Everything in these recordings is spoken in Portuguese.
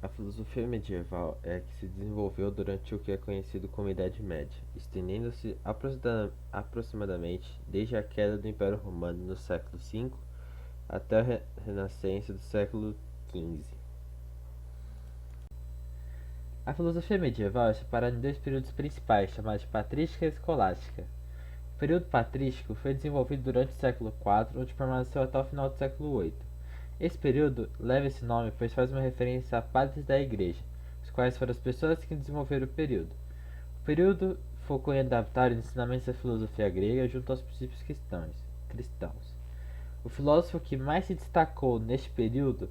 A filosofia medieval é a que se desenvolveu durante o que é conhecido como Idade Média, estendendo-se aproximadamente desde a queda do Império Romano no século V até a Renascença do século XV. A filosofia medieval é separada em dois períodos principais, chamados de patrística e escolástica. O período patrístico foi desenvolvido durante o século IV, onde permaneceu até o final do século VIII. Esse período leva esse nome pois faz uma referência a padres da Igreja, os quais foram as pessoas que desenvolveram o período. O período focou em adaptar os ensinamentos da filosofia grega junto aos princípios cristãos. O filósofo que mais se destacou neste período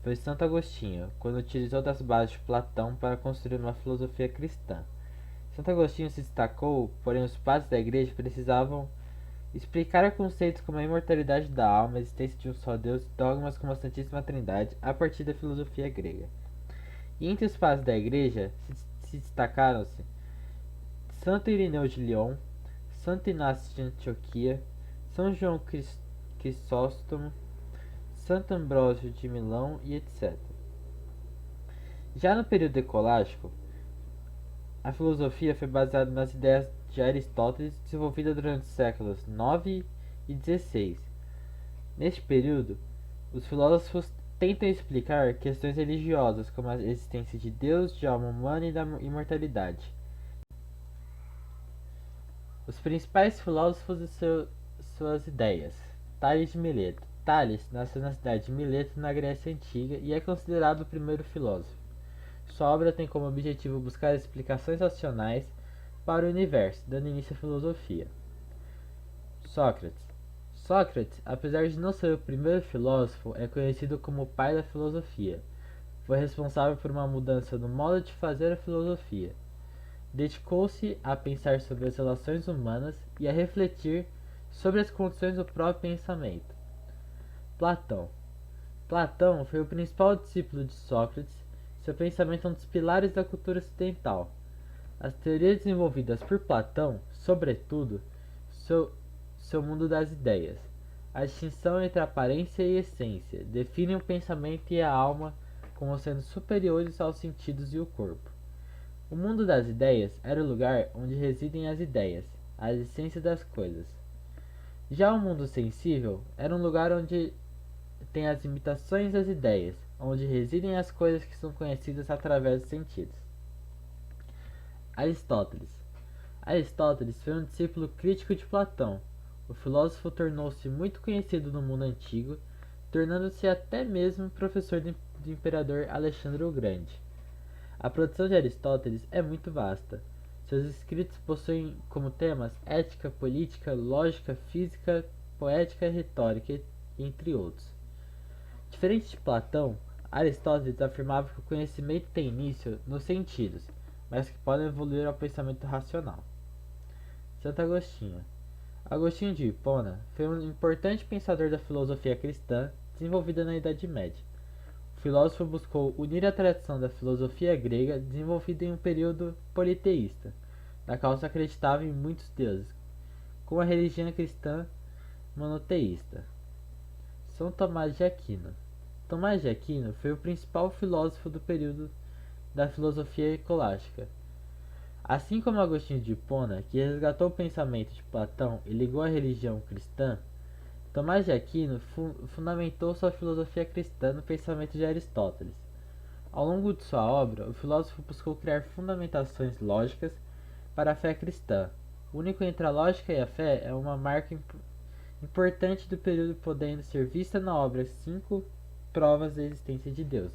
foi Santo Agostinho, quando utilizou das bases de Platão para construir uma filosofia cristã. Santo Agostinho se destacou, porém os padres da igreja precisavam explicar conceitos como a imortalidade da alma, a existência de um só Deus e dogmas como a Santíssima Trindade a partir da filosofia grega. E entre os padres da igreja se destacaram-se Santo Irineu de Lyon, Santo Inácio de Antioquia, São João Crisóstomo, Santo Ambrósio de Milão e etc. Já no período escolástico, a filosofia foi baseada nas ideias de Aristóteles desenvolvidas durante os séculos IX e XVI. Neste período, os filósofos tentam explicar questões religiosas como a existência de Deus, de alma humana e da imortalidade. Os principais filósofos e suas ideias. Tales de Mileto. Tales nasceu na cidade de Mileto, na Grécia Antiga, e é considerado o primeiro filósofo. Sua obra tem como objetivo buscar explicações racionais para o universo, dando início à filosofia. Sócrates. Sócrates, apesar de não ser o primeiro filósofo, é conhecido como o pai da filosofia. Foi responsável por uma mudança no modo de fazer a filosofia. Dedicou-se a pensar sobre as relações humanas e a refletir sobre as condições do próprio pensamento. Platão. Platão foi o principal discípulo de Sócrates. Seu pensamento é um dos pilares da cultura ocidental. As teorias desenvolvidas por Platão, sobretudo, seu mundo das ideias, a distinção entre aparência e essência, definem o pensamento e a alma como sendo superiores aos sentidos e o corpo. O mundo das ideias era o lugar onde residem as ideias, a essência das coisas. Já o mundo sensível era um lugar onde tem as imitações das ideias, onde residem as coisas que são conhecidas através dos sentidos. Aristóteles. Aristóteles foi um discípulo crítico de Platão. O filósofo tornou-se muito conhecido no mundo antigo, tornando-se até mesmo professor do imperador Alexandre o Grande. A produção de Aristóteles é muito vasta. Seus escritos possuem como temas ética, política, lógica, física, poética e retórica, entre outros. Diferente de Platão, Aristóteles afirmava que o conhecimento tem início nos sentidos, mas que podem evoluir ao pensamento racional. Santo Agostinho. Agostinho de Hipona foi um importante pensador da filosofia cristã desenvolvida na Idade Média. O filósofo buscou unir a tradição da filosofia grega desenvolvida em um período politeísta, na qual se acreditava em muitos deuses, com a religião cristã monoteísta. São Tomás de Aquino. Tomás de Aquino foi o principal filósofo do período da filosofia escolástica. Assim como Agostinho de Hipona, que resgatou o pensamento de Platão e ligou à religião cristã, Tomás de Aquino fundamentou sua filosofia cristã no pensamento de Aristóteles. Ao longo de sua obra, o filósofo buscou criar fundamentações lógicas para a fé cristã. O único entre a lógica e a fé é uma marca importante do período, podendo ser vista na obra Cinco Provas da Existência de Deus.